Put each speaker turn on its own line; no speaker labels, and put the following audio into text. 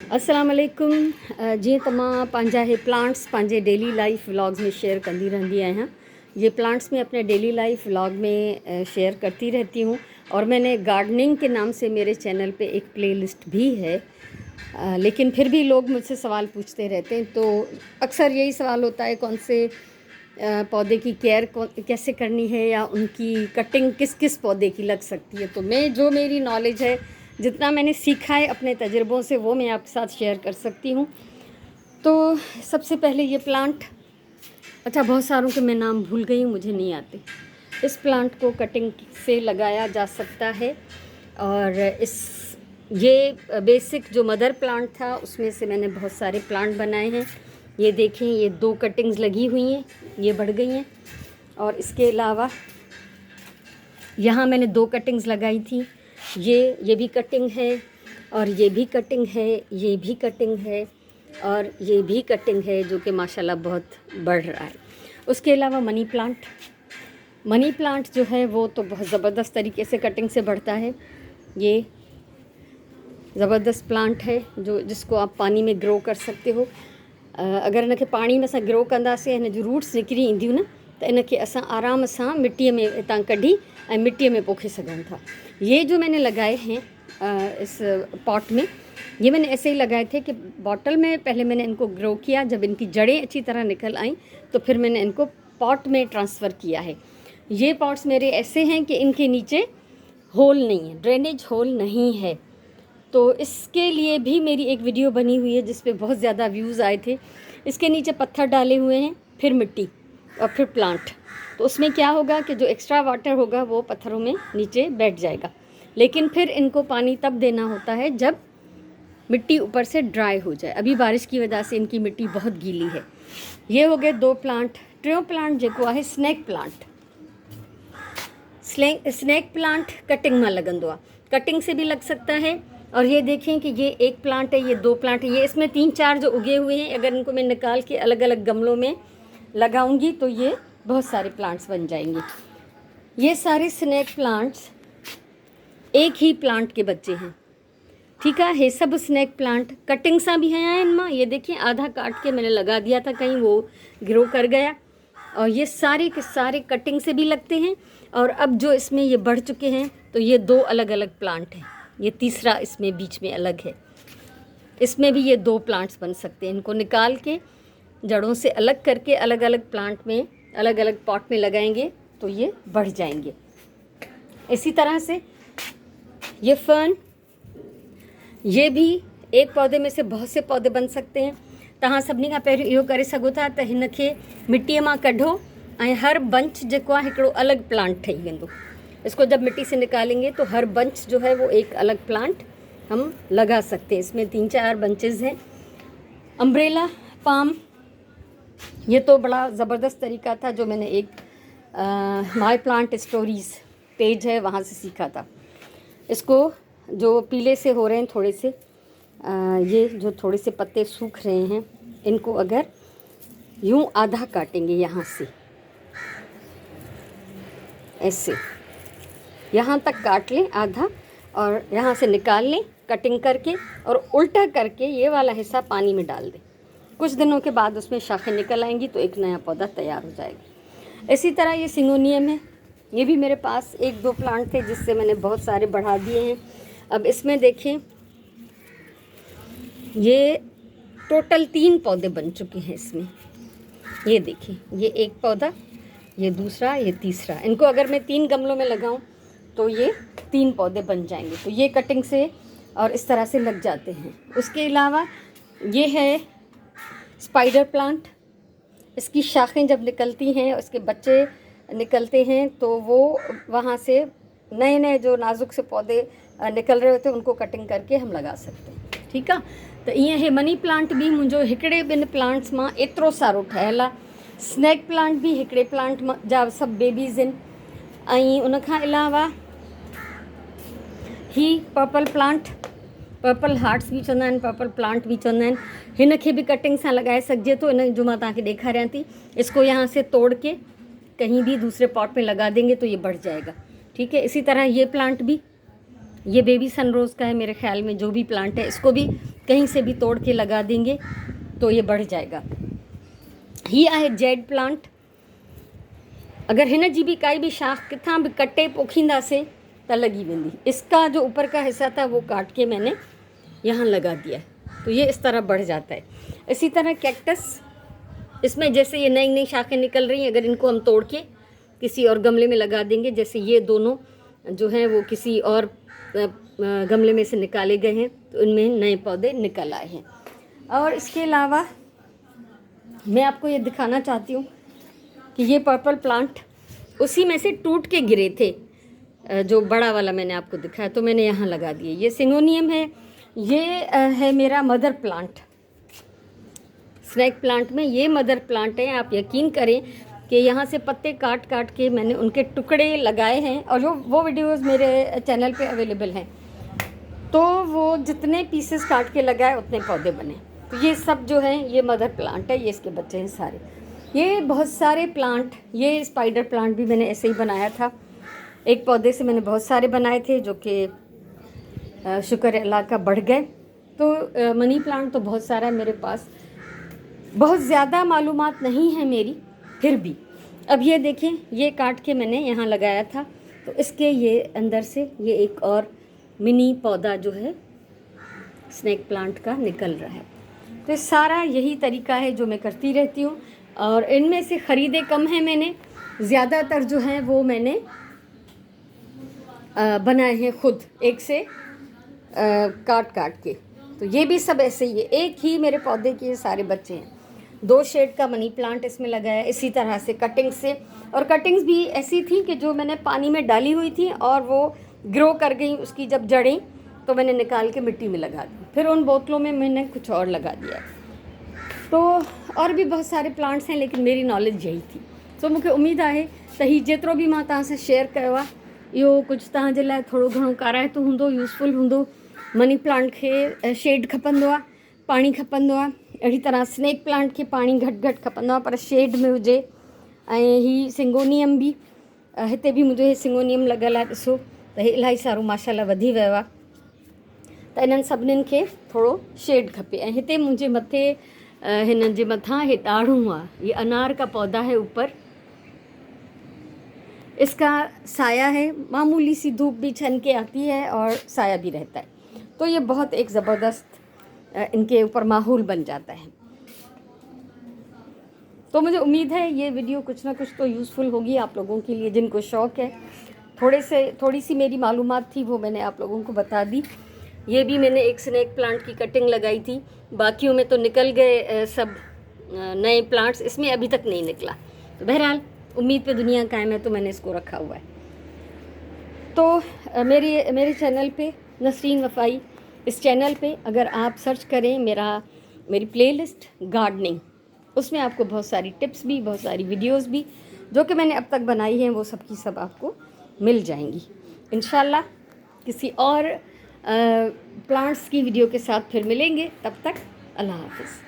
अस्सलाम वालेकुम। जीअं त मां पंहिंजा हे प्लांट्स पंहिंजे डेली लाइफ व्लॉग्स में शेयर कंदी रहंदी आहियां। ये प्लांट्स में अपने डेली लाइफ व्लॉग में शेयर करती रहती हूँ। और मैंने गार्डनिंग के नाम से मेरे चैनल पे एक प्लेलिस्ट भी है। लेकिन फिर भी लोग मुझसे सवाल पूछते रहते हैं, तो अक्सर यही सवाल होता है कौन से पौधे की केयर कैसे करनी है या उनकी कटिंग किस किस पौधे की लग सकती है। तो मैं जो मेरी नॉलेज है, जितना मैंने सीखा है अपने तजुर्बों से, वो मैं आपके साथ शेयर कर सकती हूँ। तो सबसे पहले ये प्लांट, अच्छा बहुत सारों के मैं नाम भूल गई हूँ, मुझे नहीं आते। इस प्लांट को कटिंग से लगाया जा सकता है। और ये बेसिक जो मदर प्लांट था उसमें से मैंने बहुत सारे प्लांट बनाए हैं। ये देखें, ये 2 कटिंग्स लगी हुई हैं, ये बढ़ गई हैं। और इसके अलावा यहाँ मैंने 2 कटिंग्स लगाई थी। ये भी कटिंग है, और ये भी कटिंग है, ये भी कटिंग है, और ये भी कटिंग है, जो कि माशाल्लाह बहुत बढ़ रहा है। उसके अलावा मनी प्लांट जो है वो तो बहुत ज़बरदस्त तरीके से कटिंग से बढ़ता है। ये ज़बरदस्त प्लांट है जिसको आप पानी में ग्रो कर सकते हो। अगर इनके पानी में असां ग्रो कंदासीं, हिन जूं रूट्स निकिरी ईंदियूं न, त इनखे असां आराम सां मिट्टीअ में हितां कढी ऐं मिट्टीअ में पोखे सघूं था। ये जो मैंने लगाए हैं इस पॉट में, ये मैंने ऐसे ही लगाए थे कि बॉटल में पहले मैंने इनको ग्रो किया। जब इनकी जड़ें अच्छी तरह निकल आईं तो फिर मैंने इनको पॉट में ट्रांसफ़र किया है। ये पॉट्स मेरे ऐसे हैं कि इनके नीचे होल नहीं है, ड्रेनेज होल नहीं है। तो इसके लिए भी मेरी एक वीडियो बनी हुई है जिस पे बहुत ज़्यादा व्यूज़ आए थे। इसके नीचे पत्थर डाले हुए हैं, फिर मिट्टी और फिर प्लांट। तो उसमें क्या होगा कि जो एक्स्ट्रा वाटर होगा वो पत्थरों में नीचे बैठ जाएगा। लेकिन फिर इनको पानी तब देना होता है जब मिट्टी ऊपर से ड्राई हो जाए। अभी बारिश की वजह से इनकी मिट्टी बहुत गीली है। ये हो गए 2 प्लांट। टियों प्लांट जेको आहे स्नैक प्लांट कटिंग में लगंदो आहे, कटिंग से भी लग सकता है। और ये देखें कि ये 1 प्लांट है, ये 2 प्लांट है, ये इसमें 3-4 जो उगे हुए हैं, अगर इनको मैं निकाल के अलग अलग गमलों में लगाऊंगी तो ये बहुत सारे प्लांट्स बन जाएंगे। ये सारे स्नैक प्लांट्स एक ही प्लांट के बच्चे हैं, ठीक है। ये सब स्नैक प्लांट कटिंग सा भी हैं इनमें। ये देखिए, आधा काट के मैंने लगा दिया था, कहीं वो ग्रो कर गया। और ये सारे के सारे कटिंग से भी लगते हैं। और अब जो इसमें ये बढ़ चुके हैं, तो ये 2 अलग अलग प्लांट हैं। ये तीसरा इसमें बीच में अलग है। इसमें भी ये 2 प्लांट्स बन सकते हैं। इनको निकाल के जड़ों से अलग करके अलग अलग प्लांट में, अलग अलग पॉट में लगाएंगे तो ये बढ़ जाएंगे। इसी तरह से ये फर्न, ये भी एक पौधे में से बहुत से पौधे बन सकते हैं। तव्हां सभिनी खां पहिरियों इहो करे सघो था त हिनखे मिट्टीअ मां कढो ऐं हर बंच जेको आहे हिकिड़ो अलॻि प्लांट ठही वेंदो। इसको जब मिट्टी से निकालेंगे तो हर बंच जो है वो एक अलग प्लांट हम लगा सकते हैं। इसमें 3-4 बंचेस हैं। अम्ब्रेला पाम, ये तो बड़ा ज़बरदस्त तरीका था जो मैंने एक माय प्लांट स्टोरीज़ पेज है वहाँ से सीखा था। इसको जो पीले से हो रहे हैं थोड़े से, ये जो थोड़े से पत्ते सूख रहे हैं, इनको अगर यूं आधा काटेंगे, यहाँ से ऐसे यहाँ तक काट लें आधा, और यहाँ से निकाल लें कटिंग करके, और उल्टा करके ये वाला हिस्सा पानी में डाल दें। कुछ दिनों के बाद उसमें शाखें निकल आएंगी तो एक नया पौधा तैयार हो जाएगा। इसी तरह ये सिंगोनियम है। ये भी मेरे पास 1-2 प्लांट थे जिससे मैंने बहुत सारे बढ़ा दिए हैं। अब इसमें देखें, ये टोटल 3 पौधे बन चुके हैं इसमें। ये देखिए, ये 1 पौधा, ये दूसरा, ये तीसरा। इनको अगर मैं 3 गमलों में लगाऊं तो ये 3 पौधे बन जाएंगे। तो ये कटिंग से और इस तरह से लग जाते हैं। उसके अलावा ये है स्पाइडर प्लांट। इसकी शाखें जब निकलती हैं, उसके बच्चे निकलते हैं, तो वो वहाँ से नए नए जो नाजुक से पौधे निकल रहे होते हैं उनको कटिंग करके हम लगा सकते हैं, ठीक है। तो ईअं हे मनी प्लांट भी मुंहिंजो हिकिड़े 2 प्लांट्स मां एतिरो सारो ठहियलु आहे। स्नैक प्लांट भी हिकिड़े प्लांट मां जा सभु बेबीज़ आहिनि। ऐं उनखां अलावा ही पर्पल प्लांट, पर्पल हार्ट्स भी चवंदा आहिनि, पर्पल प्लांट भी चवंदा आहिनि। हिन खे भी कटिंग सां लगाए सघिजे थो। इन जो मां तव्हांखे ॾेखारियां थी। इसको यहाँ से तोड़ के कहीं भी दूसरे पॉट में लगा देंगे तो ये बढ़ जाएगा, ठीक है। इसी तरह ये प्लांट भी, ये बेबी सनरोज़ का है मेरे ख्याल में, जो भी प्लांट है इसको भी कहीं से भी तोड़ के लगा देंगे तो ये बढ़ जाएगा। ही आहे जेड प्लांट। अगर हिन जी भी काई भी शाख किथां भी कटे पोखींदासीं त लगी वेंदी। इसका जो ऊपर का हिस्सा था वो काट के मैंने यहाँ लगा दिया है, तो ये इस तरह बढ़ जाता है। इसी तरह कैक्टस, इसमें जैसे ये नई नई शाखें निकल रही हैं, अगर इनको हम तोड़ के किसी और गमले में लगा देंगे, जैसे ये दोनों जो हैं वो किसी और गमले में से निकाले गए हैं तो इनमें नए पौधे निकल आए हैं। और इसके अलावा मैं आपको ये दिखाना चाहती हूँ कि ये पर्पल प्लांट उसी में से टूट के गिरे थे, जो बड़ा वाला मैंने आपको दिखाया, तो मैंने यहाँ लगा दिए। ये सिंगोनियम है, ये है मेरा मदर प्लांट। स्नैक प्लांट में ये मदर प्लांट है। आप यकीन करें कि यहाँ से पत्ते काट काट के मैंने उनके टुकड़े लगाए हैं, और जो वो वीडियोस मेरे चैनल पे अवेलेबल हैं। तो वो जितने पीसेस काट के लगाए उतने पौधे बने। तो ये सब जो है ये मदर प्लांट है, ये इसके बच्चे हैं सारे। ये बहुत सारे प्लांट, ये स्पाइडर प्लांट भी मैंने ऐसे ही बनाया था। एक पौधे से मैंने बहुत सारे बनाए थे जो कि शुक्र अल्लाह का बढ़ गए। तो मनी प्लांट तो बहुत सारा है मेरे पास, बहुत ज़्यादा मालूमात नहीं है मेरी, फिर भी। अब ये देखें, ये काट के मैंने यहाँ लगाया था, तो इसके ये अंदर से ये एक और मिनी पौधा जो है स्नैक प्लांट का निकल रहा है। तो सारा यही तरीका है जो मैं करती रहती हूँ, और इनमें से ख़रीदे कम हैं मैंने, ज़्यादातर जो हैं वो मैंने बनाए हैं खुद, एक से काट काट के। तो ये भी सब ऐसे ही है, एक ही मेरे पौधे के सारे बच्चे हैं। 2 शेड का मनी प्लांट इसमें लगाया इसी तरह से कटिंग से, और कटिंग्स भी ऐसी थी कि जो मैंने पानी में डाली हुई थी और वो ग्रो कर गई, उसकी जब जड़ें, तो मैंने निकाल के मिट्टी में लगा दी। फिर उन बोतलों में मैंने कुछ और लगा दिया। तो और भी बहुत सारे प्लांट्स हैं, लेकिन मेरी नॉलेज यही थी। सो मूंखे उम्मीद है त ही जेतिरो भी मां तव्हां सां शेयर कयो आहे, इहो कुझु तव्हांजे लाइ थोरो घणो काराइतो हूंदो, यूज़फुल हूंदो। मनी प्लांट खे शेड खपंदो आहे, पाणी खपंदो आहे। अहिड़ी तरह स्नैक प्लांट खे पाणी घटि घटि खपंदो आहे, पर शेड में हुजे। ऐं ही सिंगोनियम बि, हिते बि मुंहिंजो हे सिंगोनियम लॻल आहे, ॾिसो त हे इलाही सारो माशाल्लाह वधी वियो आहे। त इन्हनि सभिनीनि खे थोरो शेड खपे। ऐं हिते मुंहिंजे मथे, हिननि जे मथां हे ॾाढ़ूं आहे, ये अनार का पौधा है ऊपर, इसका साया है। मामूली सी धूप भी छन के आती है और साया भी रहता है, तो ये बहुत एक ज़बरदस्त इनके ऊपर माहौल बन जाता है। तो मुझे उम्मीद है ये वीडियो कुछ ना कुछ तो यूज़फुल होगी आप लोगों के लिए, जिनको शौक़ है। थोड़ी सी मेरी मालूमात थी वो मैंने आप लोगों को बता दी। ये भी मैंने एक स्नैक प्लांट की कटिंग लगाई थी, बाकियों में तो निकल गए सब नए प्लांट्स, इसमें अभी तक नहीं निकला। तो बहरहाल उम्मीद पे दुनिया कायम है, तो मैंने इसको रखा हुआ है। तो मेरे चैनल पे नसरीन वफ़ाई, इस चैनल पे अगर आप सर्च करें मेरी प्लेलिस्ट गार्डनिंग, उसमें आपको बहुत सारी टिप्स भी, बहुत सारी वीडियोस भी जो कि मैंने अब तक बनाई हैं, वो सब की सब आपको मिल जाएंगी। इंशाल्लाह किसी और प्लांट्स की वीडियो के साथ फिर मिलेंगे। तब तक अल्लाह हाफ़िज़।